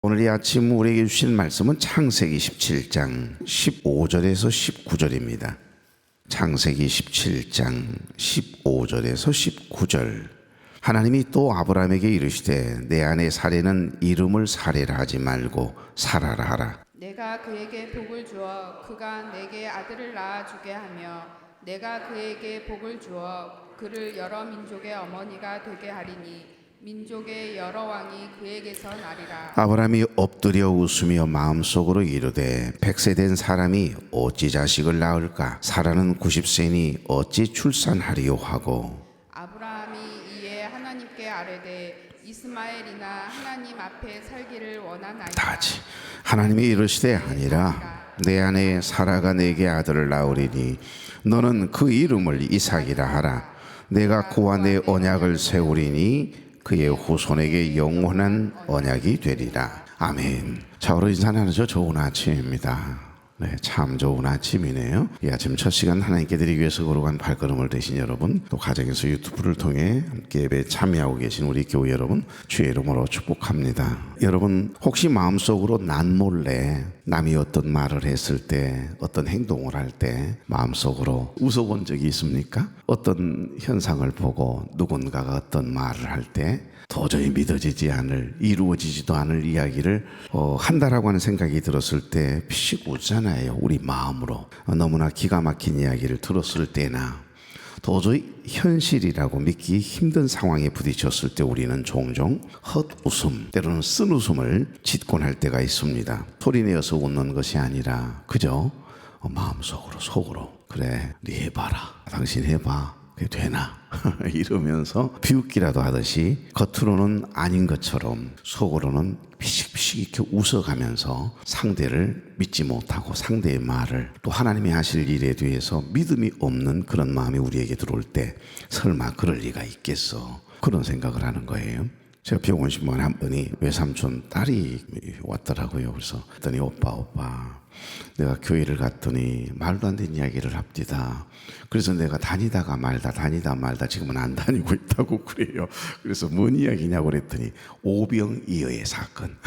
오늘 이 아침 우리에게 주신 말씀은 창세기 17장 15절에서 19절입니다. 창세기 17장 15절에서 19절. 하나님이 또 아브라함에게 이르시되 내 아내 사레는 이름을 사레라 하지 말고 사라라 하라. 내가 그에게 복을 주어 그가 내게 아들을 낳아주게 하며 내가 그에게 복을 주어 그를 여러 민족의 어머니가 되게 하리니 민족의 여러 왕이 그에게서 나리라. 아브라함이 엎드려 웃으며 마음속으로 이르되 100세 된 사람이 어찌 자식을 낳을까? 사라는 90세니 어찌 출산하리요 하고. 아브라함이 이에 하나님께 아뢰되 이스마엘이나 하나님 앞에 살기를 원하나이다. 다지 하나님이 이르시되 아니라 내 아내 사라가 내게 아들을 낳으리니 너는 그 이름을 이삭이라 하라. 내가 그와 내 언약을 세우리니 그의 후손에게 영원한 언약이 되리라. 아멘. 자, 오늘 인사 나누죠. 좋은 아침입니다. 네, 참 좋은 아침이네요. 이 아침 첫 시간 하나님께 드리기 위해서 걸어간 발걸음을 되신 여러분, 또 가정에서 유튜브를 통해 함께 예배에 참여하고 계신 우리 교회 여러분, 주의 이름으로 축복합니다. 여러분, 혹시 마음속으로 난 몰래 남이 어떤 말을 했을 때, 어떤 행동을 할 때 마음속으로 웃어본 적이 있습니까? 어떤 현상을 보고 누군가가 어떤 말을 할 때 도저히 믿어지지 않을, 이루어지지도 않을 이야기를 한다라고 하는 생각이 들었을 때 피식 웃잖아요. 우리 마음으로. 너무나 기가 막힌 이야기를 들었을 때나 도저히 현실이라고 믿기 힘든 상황에 부딪혔을 때 우리는 종종 헛웃음, 때로는 쓴웃음을 짓곤 할 때가 있습니다. 소리내어서 웃는 것이 아니라 그저 마음속으로, 속으로, 그래, 네 해봐라, 당신 해봐, 그게 되나? 이러면서 비웃기라도 하듯이 겉으로는 아닌 것처럼 속으로는 피식피식 이렇게 웃어가면서 상대를 믿지 못하고 상대의 말을, 또 하나님이 하실 일에 대해서 믿음이 없는 그런 마음이 우리에게 들어올 때 설마 그럴 리가 있겠어, 그런 생각을 하는 거예요. 제가 병원 신문 한 분이 외삼촌 딸이 왔더라고요. 그래서 했더니 오빠 내가 교회를 갔더니 말도 안 되는 이야기를 합디다. 그래서 내가 다니다 말다 지금은 안 다니고 있다고 그래요. 그래서 뭔 이야기냐고 그랬더니 오병이어의 사건.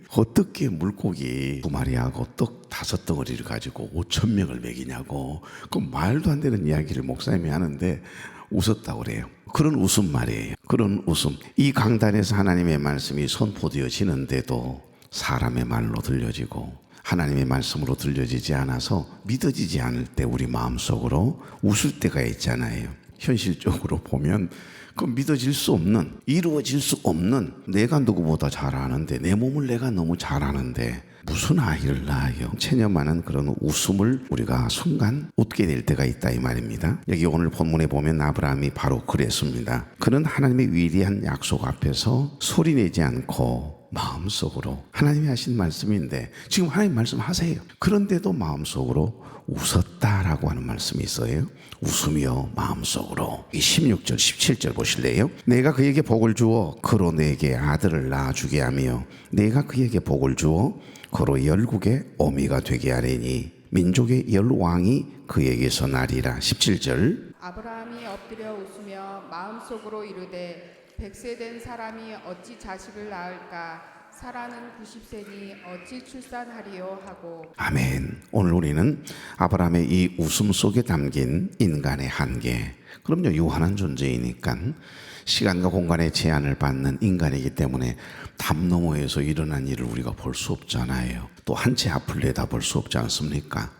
어떻게 물고기 2마리하고 떡 5덩어리를 가지고 5,000명을 먹이냐고. 그 말도 안 되는 이야기를 목사님이 하는데 웃었다고 그래요. 그런 웃음 말이에요. 그런 웃음. 이 강단에서 하나님의 말씀이 선포되어지는데도 사람의 말로 들려지고 하나님의 말씀으로 들려지지 않아서 믿어지지 않을 때 우리 마음속으로 웃을 때가 있잖아요. 현실적으로 보면 그 믿어질 수 없는, 이루어질 수 없는, 내가 누구보다 잘 아는데, 내 몸을 내가 너무 잘 아는데 무슨 아이를 낳아요? 체념하는 그런 웃음을 우리가 순간 웃게 될 때가 있다 이 말입니다. 여기 오늘 본문에 보면 아브라함이 바로 그랬습니다. 그는 하나님의 위대한 약속 앞에서 소리내지 않고 마음속으로, 하나님이 하신 말씀인데 지금 하나님 말씀하세요. 그런데도 마음속으로 웃었다라고 하는 말씀이 있어요. 웃으며 마음속으로. 이 16절 17절 보실래요? 내가 그에게 복을 주어 그로 내게 아들을 낳아주게 하며 내가 그에게 복을 주어 그로 열국의 어미가 되게 하리니 민족의 열 왕이 그에게서 나리라. 17절. 아브라함이 엎드려 웃으며 마음속으로 이르되 100세 된 사람이 어찌 자식을 낳을까? 사라는 90세니 어찌 출산하리요 하고. 아멘. 오늘 우리는 아브라함의 이 웃음 속에 담긴 인간의 한계. 그럼요, 유한한 존재이니까 시간과 공간의 제한을 받는 인간이기 때문에 담 너머에서 일어난 일을 우리가 볼 수 없잖아요. 또 한 채 앞을 내다볼 수 없지 않습니까?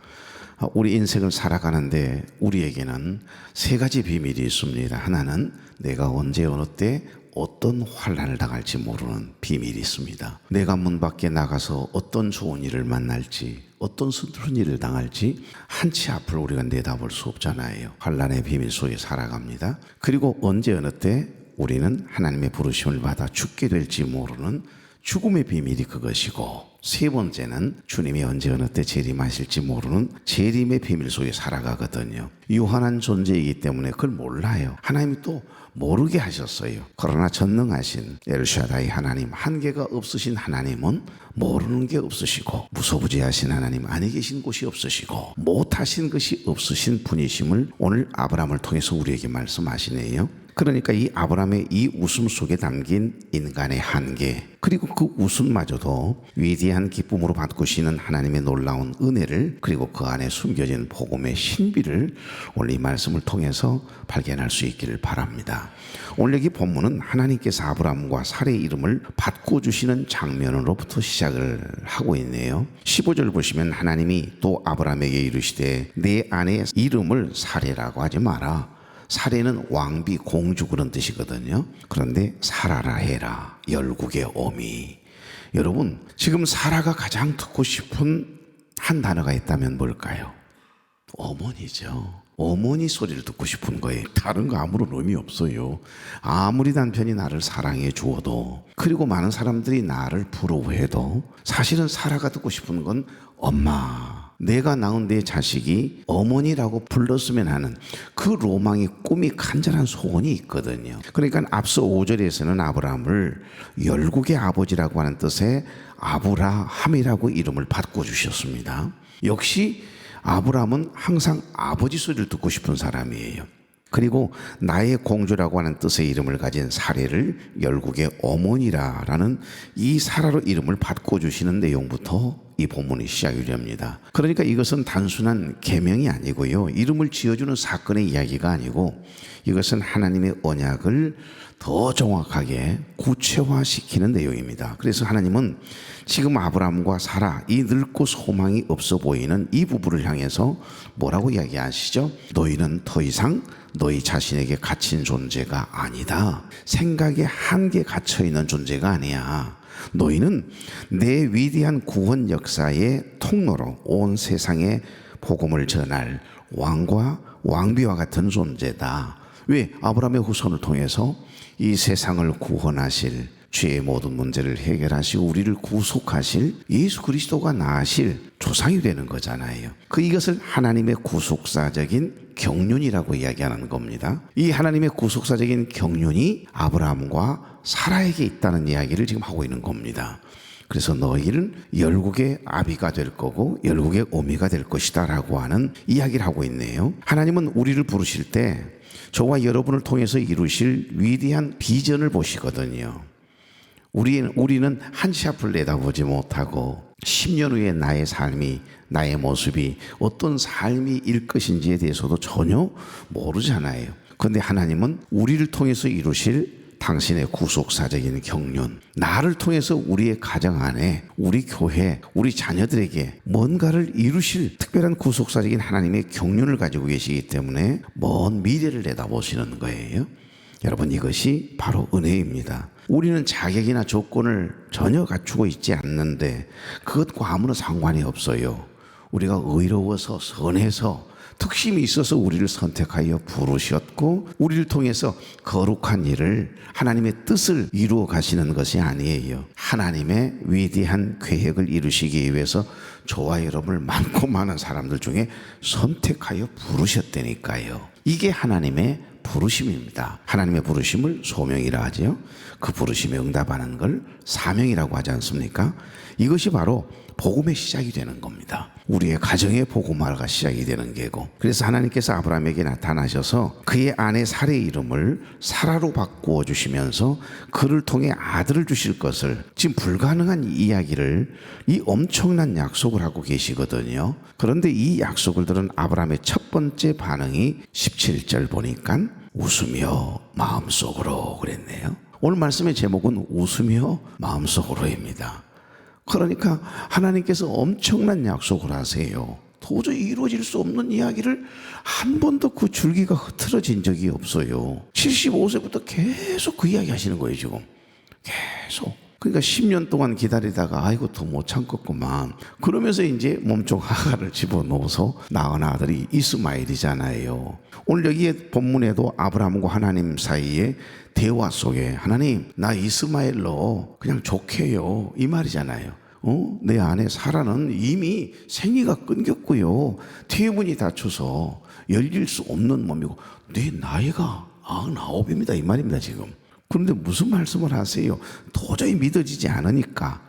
우리 인생을 살아가는데 우리에게는 3가지 비밀이 있습니다. 하나는 내가 언제 어느 때 어떤 환난을 당할지 모르는 비밀이 있습니다. 내가 문 밖에 나가서 어떤 좋은 일을 만날지, 어떤 슬픈 일을 당할지 한 치 앞을 우리가 내다볼 수 없잖아요. 환난의 비밀 속에 살아갑니다. 그리고 언제 어느 때 우리는 하나님의 부르심을 받아 죽게 될지 모르는 죽음의 비밀이 그것이고, 3번째는 주님이 언제 어느 때 재림하실지 모르는 재림의 비밀 속에 살아가거든요. 유한한 존재이기 때문에 그걸 몰라요. 하나님이 또 모르게 하셨어요. 그러나 전능하신 엘샤다이 하나님, 한계가 없으신 하나님은 모르는 게 없으시고 무소부지하신 하나님, 아니 계신 곳이 없으시고 못하신 것이 없으신 분이심을 오늘 아브라함을 통해서 우리에게 말씀하시네요. 그러니까 이 아브라함의 이 웃음 속에 담긴 인간의 한계, 그리고 그 웃음마저도 위대한 기쁨으로 바꾸시는 하나님의 놀라운 은혜를, 그리고 그 안에 숨겨진 복음의 신비를 오늘 이 말씀을 통해서 발견할 수 있기를 바랍니다. 오늘 여기 본문은 하나님께서 아브라함과 사라의 이름을 바꿔주시는 장면으로부터 시작을 하고 있네요. 15절 보시면 하나님이 또 아브라함에게 이르시되 내 아내 이름을 사라라고 하지 마라. 사라는 왕비 공주 그런 뜻이거든요. 그런데 사라라 해라. 열국의 어미. 여러분, 지금 사라가 가장 듣고 싶은 한 단어가 있다면 뭘까요? 어머니죠. 어머니 소리를 듣고 싶은 거예요. 다른 거 아무런 의미 없어요. 아무리 남편이 나를 사랑해 주어도, 그리고 많은 사람들이 나를 부러워해도 사실은 사라가 듣고 싶은 건 엄마, 내가 낳은 내 자식이 어머니라고 불렀으면 하는 그 로망이, 꿈이, 간절한 소원이 있거든요. 그러니까 앞서 5절에서는 아브라함을 열국의 아버지라고 하는 뜻의 아브라함이라고 이름을 바꿔주셨습니다. 역시 아브라함은 항상 아버지 소리를 듣고 싶은 사람이에요. 그리고 나의 공주라고 하는 뜻의 이름을 가진 사라를 열국의 어머니라는 이 사라로 이름을 바꿔주시는 내용부터 이 본문이 시작이 됩니다. 그러니까 이것은 단순한 계명이 아니고요, 이름을 지어주는 사건의 이야기가 아니고, 이것은 하나님의 언약을 더 정확하게 구체화시키는 내용입니다. 그래서 하나님은 지금 아브라함과 사라, 이 늙고 소망이 없어 보이는 이 부부를 향해서 뭐라고 이야기하시죠? 너희는 더 이상 너희 자신에게 갇힌 존재가 아니다. 생각에 한계 갇혀 있는 존재가 아니야. 너희는 내 위대한 구원 역사의 통로로 온 세상에 복음을 전할 왕과 왕비와 같은 존재다. 왜? 아브라함의 후손을 통해서 이 세상을 구원하실, 죄의 모든 문제를 해결하시고 우리를 구속하실 예수 그리스도가 나으실 조상이 되는 거잖아요. 이것을 하나님의 구속사적인 경륜이라고 이야기하는 겁니다. 이 하나님의 구속사적인 경륜이 아브라함과 사라에게 있다는 이야기를 지금 하고 있는 겁니다. 그래서 너희는 열국의 아비가 될 거고 열국의 어미가 될 것이다 라고 하는 이야기를 하고 있네요. 하나님은 우리를 부르실 때 저와 여러분을 통해서 이루실 위대한 비전을 보시거든요. 우리는 한치 앞을 내다보지 못하고 10년 후에 나의 삶이, 나의 모습이 어떤 삶일 것인지에 대해서도 전혀 모르잖아요. 그런데 하나님은 우리를 통해서 이루실 당신의 구속사적인 경륜, 나를 통해서 우리의 가정 안에, 우리 교회, 우리 자녀들에게 뭔가를 이루실 특별한 구속사적인 하나님의 경륜을 가지고 계시기 때문에 먼 미래를 내다보시는 거예요. 여러분, 이것이 바로 은혜입니다. 우리는 자격이나 조건을 전혀 갖추고 있지 않는데 그것과 아무런 상관이 없어요. 우리가 의로워서 선해서 특심이 있어서 우리를 선택하여 부르셨고, 우리를 통해서 거룩한 일을, 하나님의 뜻을 이루어 가시는 것이 아니에요. 하나님의 위대한 계획을 이루시기 위해서 저와 여러분을 많고 많은 사람들 중에 선택하여 부르셨다니까요. 이게 하나님의 부르심입니다. 하나님의 부르심을 소명이라 하죠. 그 부르심에 응답하는 걸 사명이라고 하지 않습니까? 이것이 바로 복음의 시작이 되는 겁니다. 우리의 가정의 복음화가 시작이 되는 게고, 그래서 하나님께서 아브라함에게 나타나셔서 그의 아내 사라의 이름을 사라로 바꾸어 주시면서 그를 통해 아들을 주실 것을, 지금 불가능한 이야기를, 이 엄청난 약속을 하고 계시거든요. 그런데 이 약속을 들은 아브라함의 첫 번째 반응이 17절 보니까 웃으며 마음속으로 그랬네요. 오늘 말씀의 제목은 웃으며 마음속으로입니다. 그러니까 하나님께서 엄청난 약속을 하세요. 도저히 이루어질 수 없는 이야기를 한 번도 그 줄기가 흐트러진 적이 없어요. 75세부터 계속 그 이야기 하시는 거예요, 지금. 계속. 그러니까 10년 동안 기다리다가 아이고 더 못 참겠구만. 그러면서 이제 몸종 하가를 집어넣어서 낳은 아들이 이스마엘이잖아요. 오늘 여기에 본문에도 아브라함과 하나님 사이에 대화 속에 하나님, 나 이스마엘로 그냥 좋게요, 이 말이잖아요. 내 아내 사라는 이미 생리가 끊겼고요, 태문이 닫혀서 열릴 수 없는 몸이고 내 나이가 99입니다 이 말입니다 지금. 그런데 무슨 말씀을 하세요? 도저히 믿어지지 않으니까.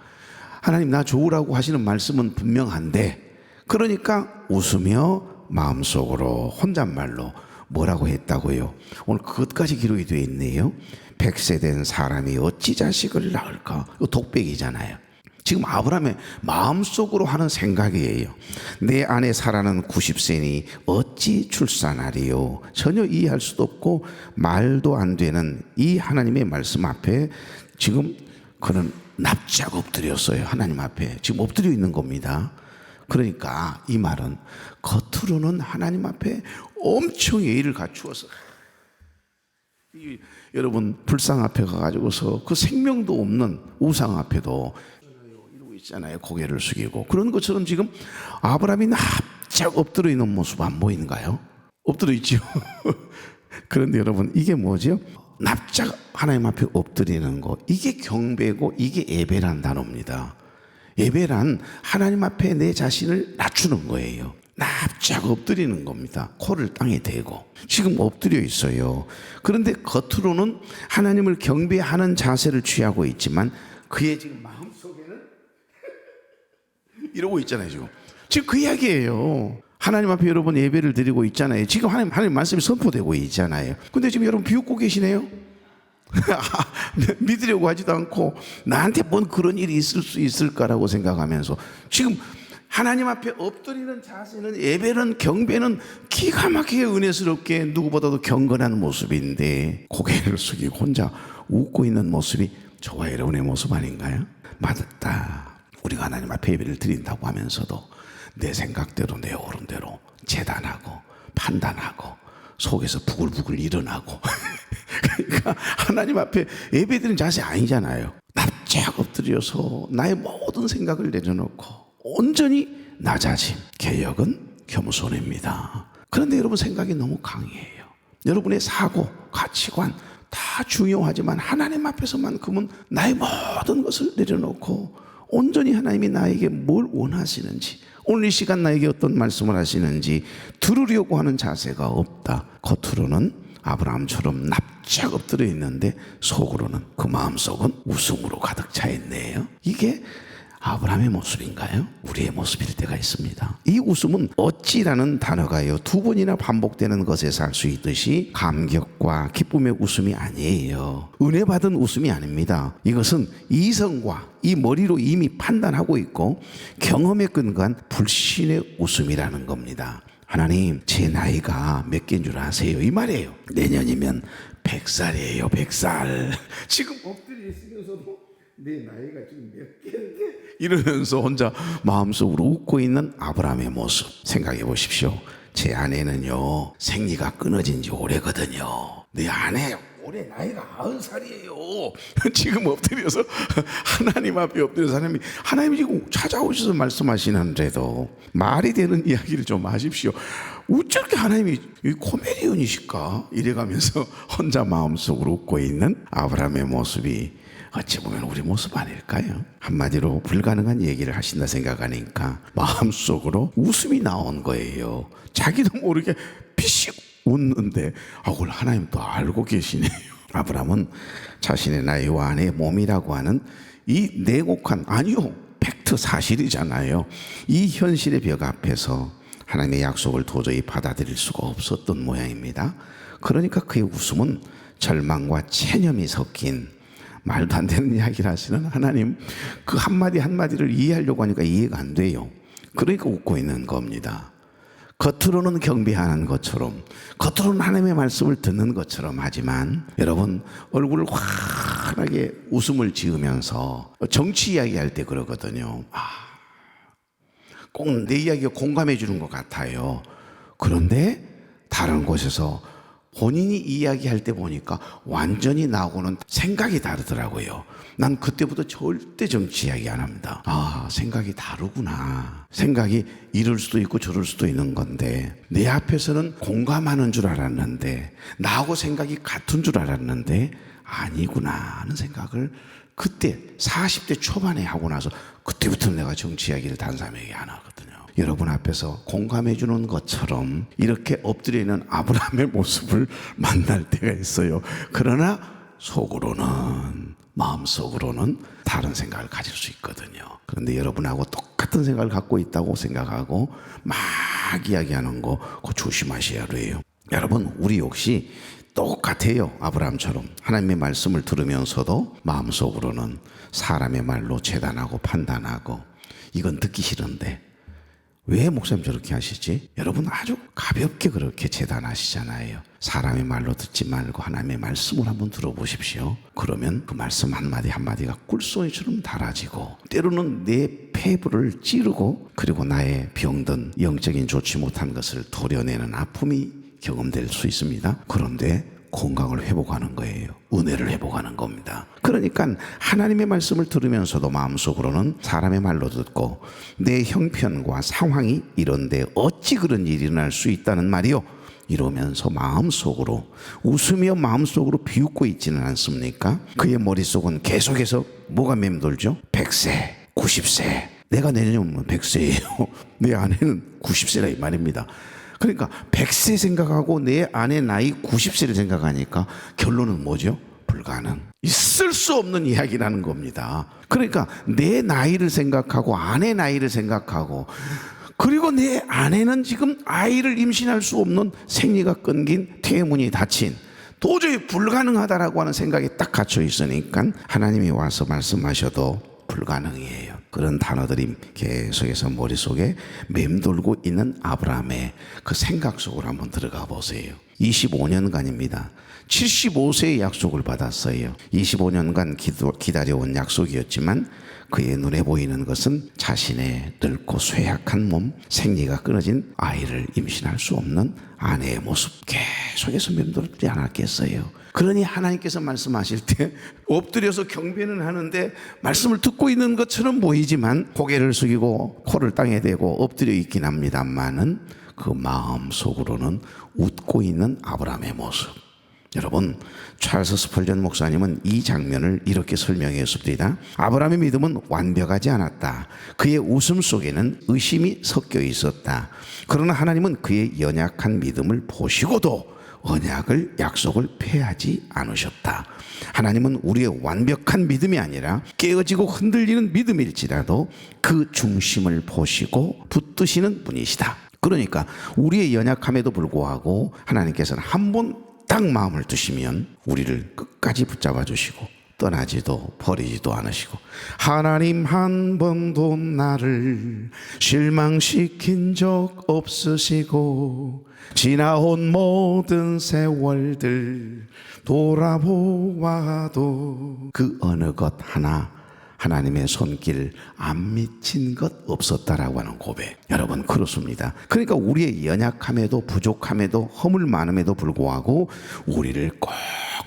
하나님, 나 좋으라고 하시는 말씀은 분명한데, 그러니까 웃으며 마음속으로 혼잣말로 뭐라고 했다고요? 오늘 그것까지 기록이 되어 있네요. 100세 된 사람이 어찌 자식을 낳을까? 이거 독백이잖아요. 지금 아브라함의 마음속으로 하는 생각이에요. 내 아내 사라는 90세니 어찌 출산하리요? 전혀 이해할 수도 없고 말도 안 되는 이 하나님의 말씀 앞에 지금 그는 납작 엎드렸어요. 하나님 앞에 지금 엎드려 있는 겁니다. 그러니까 이 말은 겉으로는 하나님 앞에 엄청 예의를 갖추어서 여러분 불상 앞에 가가지고서 그 생명도 없는 우상 앞에도 이러고 있잖아요. 고개를 숙이고 그런 것처럼 지금 아브라함이 납작 엎드려 있는 모습 안 보이는가요? 엎드려 있죠. 그런데 여러분 이게 뭐죠? 납작 하나님 앞에 엎드리는 거, 이게 경배고 이게 예배란 단어입니다. 예배란 하나님 앞에 내 자신을 낮추는 거예요. 납작 엎드리는 겁니다. 코를 땅에 대고 지금 엎드려 있어요. 그런데 겉으로는 하나님을 경배하는 자세를 취하고 있지만 그의 지금 마음속에는 이러고 있잖아요. 지금 그 이야기예요. 하나님 앞에 여러분 예배를 드리고 있잖아요. 지금 하나님 말씀이 선포되고 있잖아요. 근데 지금 여러분 비웃고 계시네요. 믿으려고 하지도 않고 나한테 뭔 그런 일이 있을 수 있을까라고 생각하면서 지금 하나님 앞에 엎드리는 자세는, 예배는, 경배는 기가 막히게 은혜스럽게 누구보다도 경건한 모습인데 고개를 숙이고 혼자 웃고 있는 모습이 저와 여러분의 모습 아닌가요? 맞다. 우리가 하나님 앞에 예배를 드린다고 하면서도 내 생각대로 내 오른대로 재단하고 판단하고 속에서 부글부글 일어나고 그러니까 하나님 앞에 예배드리는 자세 아니잖아요. 납작 엎드려서 나의 모든 생각을 내려놓고 온전히 낮아짐, 개혁은 겸손입니다. 그런데 여러분 생각이 너무 강해요. 여러분의 사고, 가치관 다 중요하지만 하나님 앞에서만큼은 나의 모든 것을 내려놓고 온전히 하나님이 나에게 뭘 원하시는지, 오늘 이 시간 나에게 어떤 말씀을 하시는지 들으려고 하는 자세가 없다. 겉으로는 아브라함처럼 납작 엎드려 있는데 속으로는 그 마음속은 웃음으로 가득 차 있네요. 이게 아브라함의 모습인가요? 우리의 모습일 때가 있습니다. 이 웃음은 어찌라는 단어가요, 두 번이나 반복되는 것에서 알 수 있듯이 감격과 기쁨의 웃음이 아니에요. 은혜 받은 웃음이 아닙니다. 이것은 이성과 이 머리로 이미 판단하고 있고 경험에 근거한 불신의 웃음이라는 겁니다. 하나님, 제 나이가 몇 개인 줄 아세요? 이 말이에요. 내년이면 100살이에요. 100살. 지금 엎드려 있으면서도 내 나이가 지금 몇 개인데 이러면서 혼자 마음속으로 웃고 있는 아브라함의 모습 생각해 보십시오. 제 아내는요 생리가 끊어진 지 오래거든요. 내 아내 올해 나이가 90살이에요. 지금 엎드려서 하나님 앞에 엎드려서 하나님이 지금 찾아오셔서 말씀하시는데도 말이 되는 이야기를 좀 하십시오. 어쩌게 하나님이 코미디언이실까 이래가면서 혼자 마음속으로 웃고 있는 아브라함의 모습이 어찌 보면 우리 모습 아닐까요? 한마디로 불가능한 얘기를 하신다 생각하니까 마음속으로 웃음이 나온 거예요. 자기도 모르게 피식 웃는데 그걸 하나님 또 알고 계시네요. 아브라함은 자신의 나이와 아내의 몸이라고 하는 이 내곡한, 아니요, 팩트 사실이잖아요. 이 현실의 벽 앞에서 하나님의 약속을 도저히 받아들일 수가 없었던 모양입니다. 그러니까 그의 웃음은 절망과 체념이 섞인 말도 안 되는 이야기를 하시는 하나님, 그 한마디 한마디를 이해하려고 하니까 이해가 안 돼요. 그러니까 웃고 있는 겁니다. 겉으로는 경배하는 것처럼, 겉으로는 하나님의 말씀을 듣는 것처럼 하지만 여러분 얼굴을 환하게 웃음을 지으면서 정치 이야기할 때 그러거든요. 꼭 내 이야기가 공감해 주는 것 같아요. 그런데 다른 곳에서 본인이 이야기할 때 보니까 완전히 나하고는 생각이 다르더라고요. 난 그때부터 절대 정치 이야기 안 합니다. 생각이 다르구나. 생각이 이럴 수도 있고 저럴 수도 있는 건데 내 앞에서는 공감하는 줄 알았는데, 나하고 생각이 같은 줄 알았는데 아니구나 하는 생각을 그때 40대 초반에 하고 나서 그때부터 내가 정치 이야기를 다른 사람에게 안 하거든요. 여러분 앞에서 공감해 주는 것처럼 이렇게 엎드려 있는 아브라함의 모습을 만날 때가 있어요. 그러나 속으로는, 마음속으로는 다른 생각을 가질 수 있거든요. 그런데 여러분하고 똑같은 생각을 갖고 있다고 생각하고 막 이야기하는 거 그거 조심하셔야 돼요. 여러분, 우리 역시 똑같아요. 아브라함처럼 하나님의 말씀을 들으면서도 마음속으로는 사람의 말로 재단하고 판단하고, 이건 듣기 싫은데 왜 목사님 저렇게 하시지? 여러분, 아주 가볍게 그렇게 재단하시잖아요. 사람의 말로 듣지 말고 하나님의 말씀을 한번 들어보십시오. 그러면 그 말씀 한마디 한마디가 꿀송이처럼 달아지고, 때로는 내 폐부를 찌르고, 그리고 나의 병든 영적인 좋지 못한 것을 도려내는 아픔이 경험될 수 있습니다. 그런데 건강을 회복하는 거예요. 은혜를 회복하는 겁니다. 그러니까 하나님의 말씀을 들으면서도 마음속으로는 사람의 말로 듣고, 내 형편과 상황이 이런데 어찌 그런 일이 일어날 수 있다는 말이요, 이러면서 마음속으로 웃으며 마음속으로 비웃고 있지는 않습니까? 그의 머릿속은 계속해서 뭐가 맴돌죠? 100세, 90세. 내가 내년에 오면 100세예요. 내 아내는 90세라 이 말입니다. 그러니까 100세 생각하고 내 아내 나이 90세를 생각하니까 결론은 뭐죠? 불가능. 있을 수 없는 이야기라는 겁니다. 그러니까 내 나이를 생각하고 아내 나이를 생각하고, 그리고 내 아내는 지금 아이를 임신할 수 없는 생리가 끊긴 태문이 닫힌, 도저히 불가능하다라고 하는 생각이 딱 갇혀 있으니까 하나님이 와서 말씀하셔도 불가능이에요. 그런 단어들이 계속해서 머릿속에 맴돌고 있는 아브라함의 그 생각 속으로 한번 들어가 보세요. 25년간입니다. 75세의 약속을 받았어요. 25년간 기다려온 약속이었지만 그의 눈에 보이는 것은 자신의 늙고 쇠약한 몸, 생리가 끊어진 아이를 임신할 수 없는 아내의 모습, 계속해서 맴돌지 않았겠어요. 그러니 하나님께서 말씀하실 때 엎드려서 경배는 하는데 말씀을 듣고 있는 것처럼 보이지만 고개를 숙이고 코를 땅에 대고 엎드려 있긴 합니다만은 그 마음 속으로는 웃고 있는 아브라함의 모습. 여러분, 찰스 스펄전 목사님은 이 장면을 이렇게 설명했습니다. 아브라함의 믿음은 완벽하지 않았다. 그의 웃음 속에는 의심이 섞여 있었다. 그러나 하나님은 그의 연약한 믿음을 보시고도 언약을, 약속을 폐하지 않으셨다. 하나님은 우리의 완벽한 믿음이 아니라 깨어지고 흔들리는 믿음일지라도 그 중심을 보시고 붙드시는 분이시다. 그러니까 우리의 연약함에도 불구하고 하나님께서는 한 번 딱 마음을 두시면 우리를 끝까지 붙잡아 주시고 떠나지도 버리지도 않으시고, 하나님 한 번도 나를 실망시킨 적 없으시고, 지나온 모든 세월들 돌아보아도 그 어느 것 하나 하나님의 손길 안 미친 것 없었다라고 하는 고백. 여러분, 그렇습니다. 그러니까 우리의 연약함에도 부족함에도 허물 많음에도 불구하고 우리를 꼭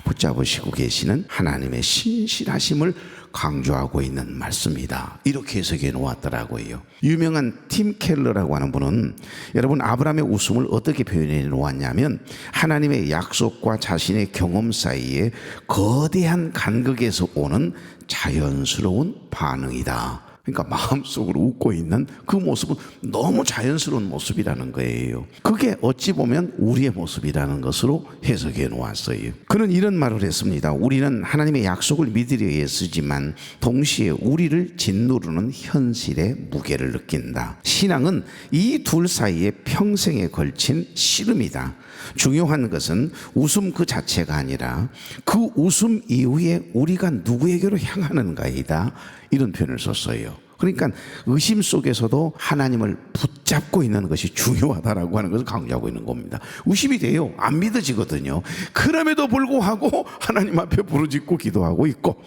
붙잡으시고 계시는 하나님의 신실하심을 강조하고 있는 말씀이다. 이렇게 해석해 놓았더라고요. 유명한 팀 켈러라고 하는 분은, 여러분, 아브라함의 웃음을 어떻게 표현해 놓았냐면 하나님의 약속과 자신의 경험 사이에 거대한 간극에서 오는 자연스러운 반응이다. 그러니까 마음속으로 웃고 있는 그 모습은 너무 자연스러운 모습이라는 거예요. 그게 어찌 보면 우리의 모습이라는 것으로 해석해 놓았어요. 그는 이런 말을 했습니다. 우리는 하나님의 약속을 믿으려 애쓰지만 동시에 우리를 짓누르는 현실의 무게를 느낀다. 신앙은 이 둘 사이에 평생에 걸친 씨름이다. 중요한 것은 웃음 그 자체가 아니라 그 웃음 이후에 우리가 누구에게로 향하는가이다. 이런 표현을 썼어요. 그러니까 의심 속에서도 하나님을 붙잡고 있는 것이 중요하다라고 하는 것을 강조하고 있는 겁니다. 의심이 돼요. 안 믿어지거든요. 그럼에도 불구하고 하나님 앞에 부르짖고 기도하고 있고,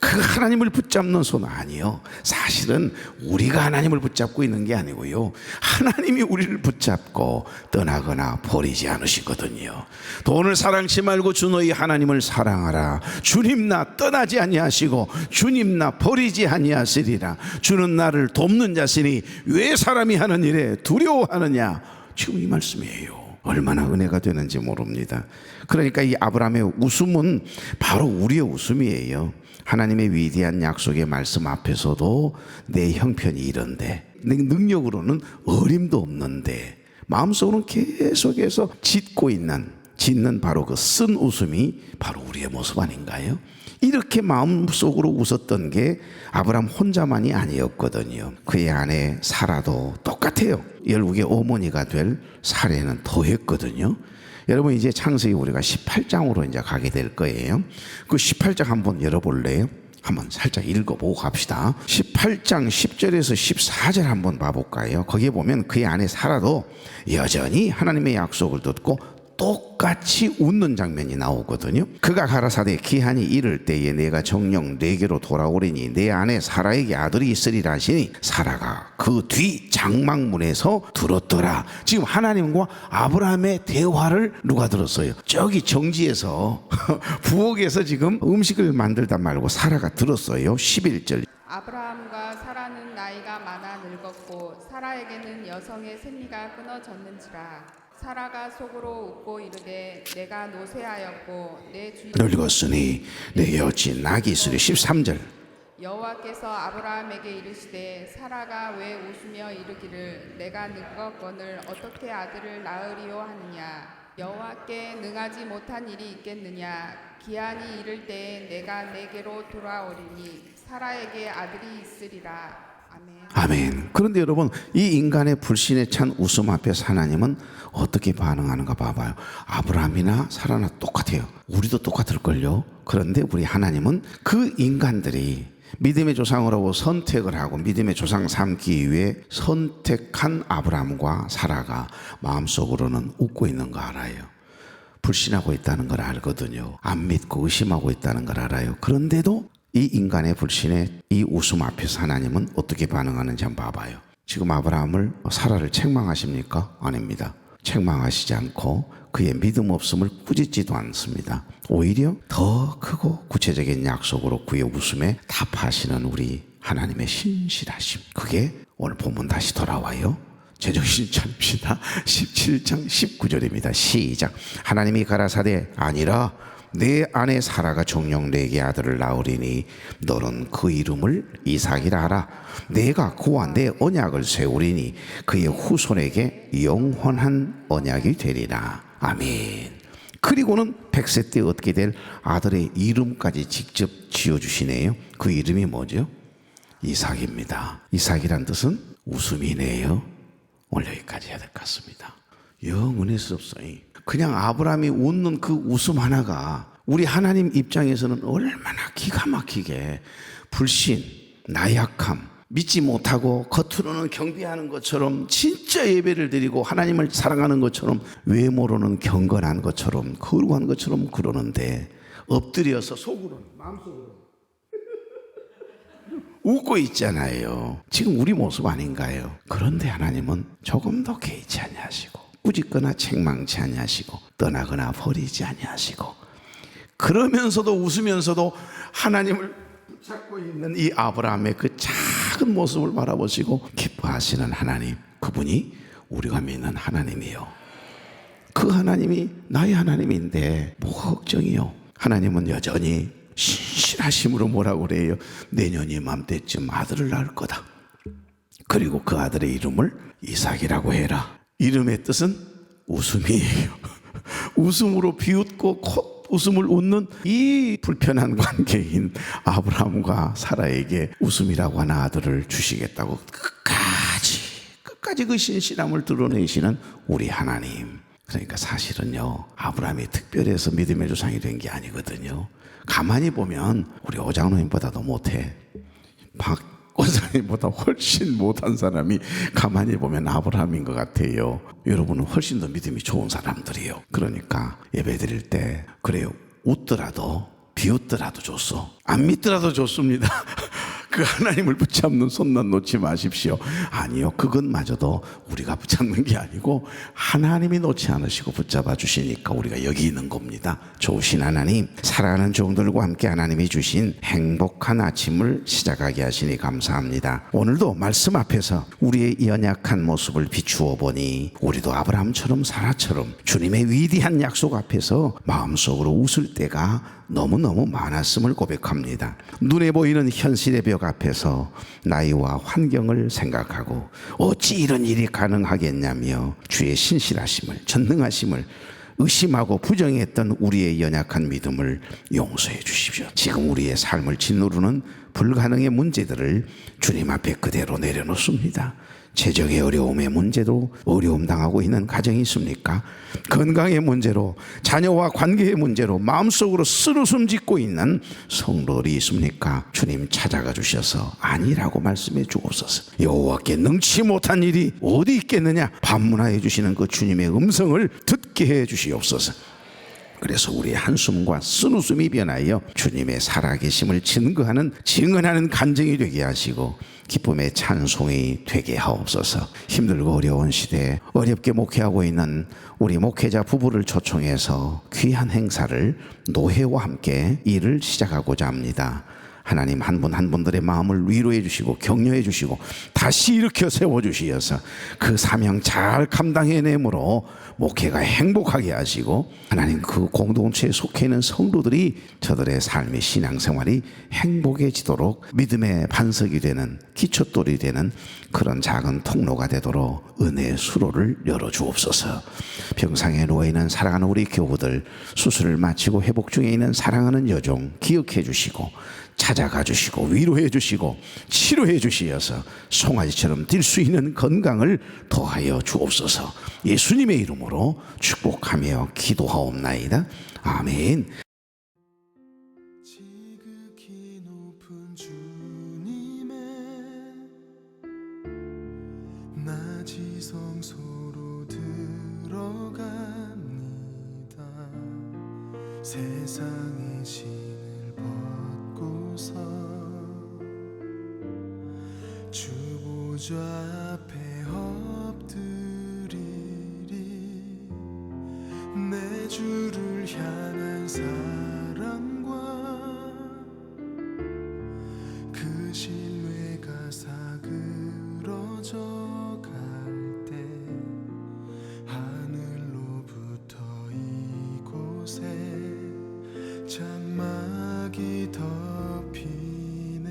그 하나님을 붙잡는 손 아니요. 사실은 우리가 하나님을 붙잡고 있는 게 아니고요. 하나님이 우리를 붙잡고 떠나거나 버리지 않으시거든요. 돈을 사랑치 말고 주 너희 하나님을 사랑하라. 주님 나 떠나지 아니하시고 주님 나 버리지 아니하시리라. 주는 나를 돕는 자시니 왜 사람이 하는 일에 두려워하느냐. 지금 이 말씀이에요. 얼마나 은혜가 되는지 모릅니다. 그러니까 이 아브라함의 웃음은 바로 우리의 웃음이에요. 하나님의 위대한 약속의 말씀 앞에서도 내 형편이 이런데, 내 능력으로는 어림도 없는데 마음속으로는 계속해서 짓는 바로 그 쓴 웃음이 바로 우리의 모습 아닌가요? 이렇게 마음속으로 웃었던 게 아브라함 혼자만이 아니었거든요. 그의 아내 사라도 똑같아요. 열국의 어머니가 될 사례는 더했거든요. 여러분 이제 창세기 우리가 18장으로 이제 가게 될 거예요. 그 18장 한번 열어볼래요? 한번 살짝 읽어보고 갑시다. 18장 10절에서 14절 한번 봐볼까요? 거기에 보면 그의 아내 사라도 여전히 하나님의 약속을 듣고 똑같이 웃는 장면이 나오거든요. 그가 가라사대 기한이 이를 때에 내가 정녕 내게로 돌아오리니 내 아내 사라에게 아들이 있으리라 하시니 사라가 그 뒤 장막문에서 들었더라. 지금 하나님과 아브라함의 대화를 누가 들었어요? 저기 정지에서 부엌에서 지금 음식을 만들다 말고 사라가 들었어요. 11절. 아브라함과 사라는 나이가 많아 늙었고 사라에게는 여성의 생리가 끊어졌는지라. 사라가 속으로 웃고 이르되 내가 노쇠하였고 내 주인 늙었으니 내게 어찌 낙이 있으리. 13절. 여호와께서 아브라함에게 이르시되 사라가 왜 웃으며 이르기를 내가 늙었거늘 어떻게 아들을 낳으리요 하느냐. 여호와께 능하지 못한 일이 있겠느냐. 기한이 이를 때에 내가 내게로 돌아오리니 사라에게 아들이 있으리라. 아멘. 아멘. 그런데 여러분 이 인간의 불신에 찬 웃음 앞에서 하나님은 어떻게 반응하는가 봐봐요. 아브라함이나 사라나 똑같아요. 우리도 똑같을걸요. 그런데 우리 하나님은 그 인간들이 믿음의 조상으로 선택을 하고 믿음의 조상 삼기 위해 선택한 아브라함과 사라가 마음속으로는 웃고 있는 거 알아요. 불신하고 있다는 걸 알거든요. 안 믿고 의심하고 있다는 걸 알아요. 그런데도 이 인간의 불신에 이 웃음 앞에서 하나님은 어떻게 반응하는지 한번 봐봐요. 지금 아브라함을 사라를 책망하십니까? 아닙니다. 책망하시지 않고 그의 믿음 없음을 꾸짖지도 않습니다. 오히려 더 크고 구체적인 약속으로 그의 웃음에 답하시는 우리 하나님의 신실하심. 그게 오늘 본문 다시 돌아와요. 제정신 차립시다. 17장 19절입니다. 시작. 하나님이 가라사대 아니라 내 아내 사라가 정녕 내게 아들을 낳으리니 너는 그 이름을 이삭이라 하라. 내가 그와 내 언약을 세우리니 그의 후손에게 영원한 언약이 되리라. 아멘. 그리고는 100세 때 얻게 될 아들의 이름까지 직접 지어주시네요. 그 이름이 뭐죠? 이삭입니다. 이삭이란 뜻은 웃음이네요. 오늘 여기까지 해야 될 것 같습니다. 영은혜스럽어요. 그냥 아브라함이 웃는 그 웃음 하나가 우리 하나님 입장에서는 얼마나 기가 막히게 불신, 나약함, 믿지 못하고 겉으로는 경배하는 것처럼 진짜 예배를 드리고 하나님을 사랑하는 것처럼 외모로는 경건한 것처럼 거룩한 것처럼 그러는데 엎드려서 속으로는 마음속으로 웃고 있잖아요. 지금 우리 모습 아닌가요? 그런데 하나님은 조금 더 개의치 아니하시고 꾸짖거나 책망치 아니하시고 떠나거나 버리지 아니하시고 그러면서도 웃으면서도 하나님을 붙잡고 있는 이 아브라함의 그 작은 모습을 바라보시고 기뻐하시는 하나님, 그분이 우리가 믿는 하나님이요. 그 하나님이 나의 하나님인데 뭐가 걱정이요? 하나님은 여전히 신실하심으로 뭐라고 그래요? 내년 이맘때쯤 아들을 낳을 거다. 그리고 그 아들의 이름을 이삭이라고 해라. 이름의 뜻은 웃음이에요. 웃음으로 비웃고 콧 웃음을 웃는 이 불편한 관계인 아브라함과 사라에게 웃음이라고 하는 아들을 주시겠다고 끝까지 그 신실함을 드러내시는 우리 하나님. 그러니까 사실은요, 아브라함이 특별해서 믿음의 조상이 된 게 아니거든요. 가만히 보면 우리 오장로님보다도 못해. 박원사님보다 훨씬 못한 사람이 가만히 보면 아브라함인 것 같아요. 여러분은 훨씬 더 믿음이 좋은 사람들이에요. 그러니까 예배 드릴 때 그래요, 웃더라도 비웃더라도 좋소. 안 믿더라도 좋습니다. 그 하나님을 붙잡는 손만 놓지 마십시오. 아니요, 그것마저도 우리가 붙잡는 게 아니고 하나님이 놓지 않으시고 붙잡아 주시니까 우리가 여기 있는 겁니다. 좋으신 하나님, 사랑하는 종들과 함께 하나님이 주신 행복한 아침을 시작하게 하시니 감사합니다. 오늘도 말씀 앞에서 우리의 연약한 모습을 비추어 보니 우리도 아브라함처럼 사라처럼 주님의 위대한 약속 앞에서 마음속으로 웃을 때가 너무너무 많았음을 고백합니다. 눈에 보이는 현실의 벽 앞에서 나이와 환경을 생각하고 어찌 이런 일이 가능하겠냐며 주의 신실하심을, 전능하심을 의심하고 부정했던 우리의 연약한 믿음을 용서해 주십시오. 지금 우리의 삶을 짓누르는 불가능의 문제들을 주님 앞에 그대로 내려놓습니다. 재정의 어려움의 문제로 어려움 당하고 있는 가정이 있습니까? 건강의 문제로, 자녀와 관계의 문제로 마음속으로 쓴웃음 짓고 있는 성도들이 있습니까? 주님 찾아가 주셔서 아니라고 말씀해 주옵소서. 여호와께 능치 못한 일이 어디 있겠느냐 반문하여 주시는 그 주님의 음성을 듣게 해 주시옵소서. 그래서 우리의 한숨과 쓴웃음이 변하여 주님의 살아계심을 증언하는 간증이 되게 하시고 기쁨의 찬송이 되게 하옵소서. 힘들고 어려운 시대에 어렵게 목회하고 있는 우리 목회자 부부를 초청해서 귀한 행사를 노회와 함께 일을 시작하고자 합니다. 하나님 한 분 한 분들의 마음을 위로해 주시고 격려해 주시고 다시 일으켜 세워주시어서 그 사명 잘 감당해내므로 목회가 행복하게 하시고 하나님 그 공동체에 속해 있는 성도들이 저들의 삶의 신앙생활이 행복해지도록 믿음의 반석이 되는 기초돌이 되는 그런 작은 통로가 되도록 은혜의 수로를 열어주옵소서. 병상에 누워있는 사랑하는 우리 교우들, 수술을 마치고 회복 중에 있는 사랑하는 여종 기억해 주시고 찾아가 주시고 위로해 주시고 치료해 주시어서 송아지처럼 뛸 수 있는 건강을 더하여 주옵소서. 예수님의 이름으로 축복하며 기도하옵나이다. 아멘. 지극히 높은 주님의 낮이 성소로 들어갑니다. 세상의 신을 벗고서 주 보좌 앞에 엎드리리. 내 주를 향한 사랑과 그 신뢰가 사그러져 갈 때 하늘로부터 이곳에 장막이 덮이네.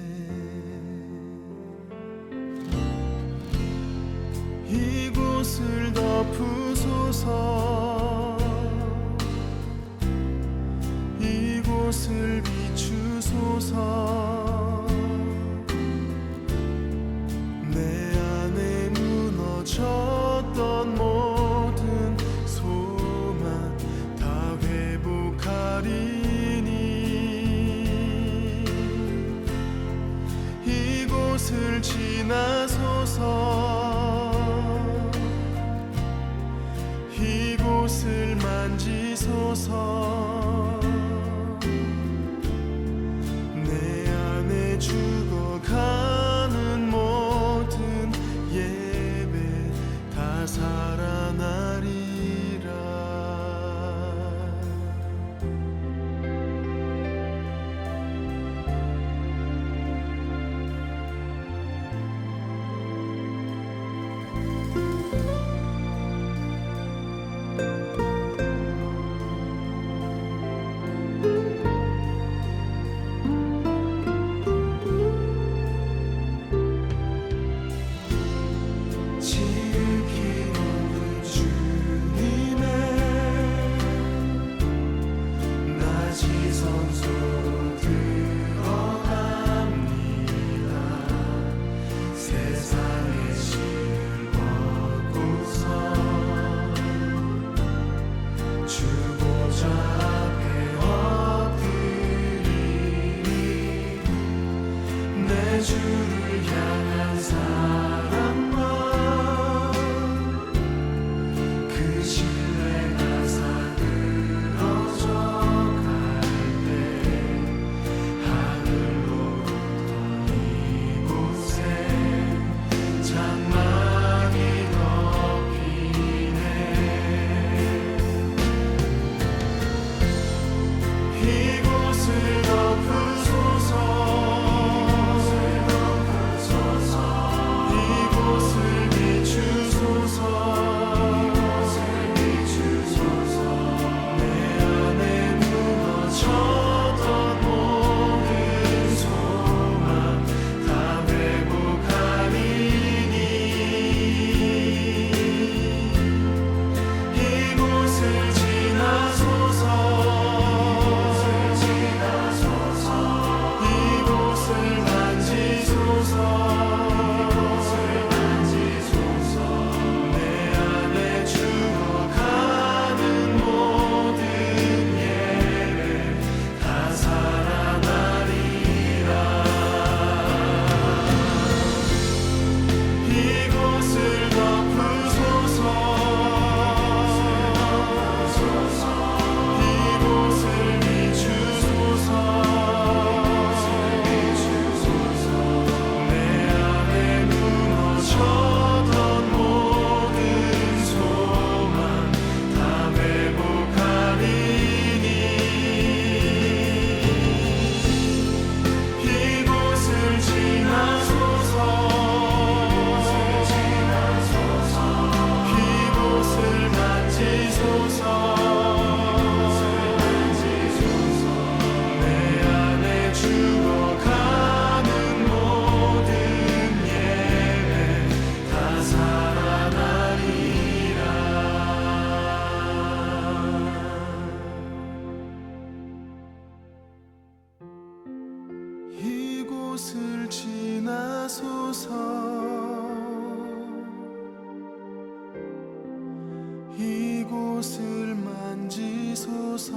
이곳을 덮으소서. 이곳을 비추소서. 내 안에 무너졌던 모든 소망 다 회복하리니. 이곳을 지나소서. 이곳을 만지소서. 내 안에 죽어가는 모든 예배 다 살아나리라. 지극히 높은 주님의 낮이 성소로 들어갑니다. 세상의 신을 벗고서 주 보좌 앞에 엎드리니. 내 주를 향한 사랑과 그 신뢰가 사그러져 갈 때 하늘로부터 이곳에 장막이 덮이네. 이곳을 덮으소서. 이곳을 하소서. 이곳을 만지소서.